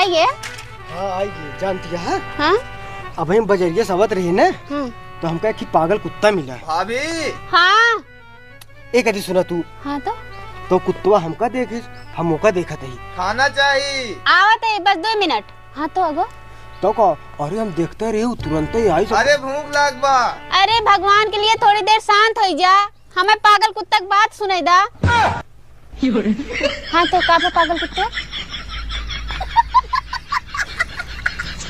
आइए। हाँ आइए जानती है। हाँ अब हम बजरिया सवत रही ना तो हमका एक पागल कुत्ता मिला। भाभी हाँ एक अभी सुना तू हाँ तो कुत्ता हमका देखे हम मौका देखा थी खाना चाहिए। आवत है बस 2 मिनट। हाँ तो अगो तो का अरे हम देखते रहे तुरंत ही आई। अरे भूख लाग बा। अरे भगवान के लिए थोड़ी देर शांत हो जा। हमें पागल कुत्ता की बात सुनाई दा। हाँ तो का पागल कुत्ता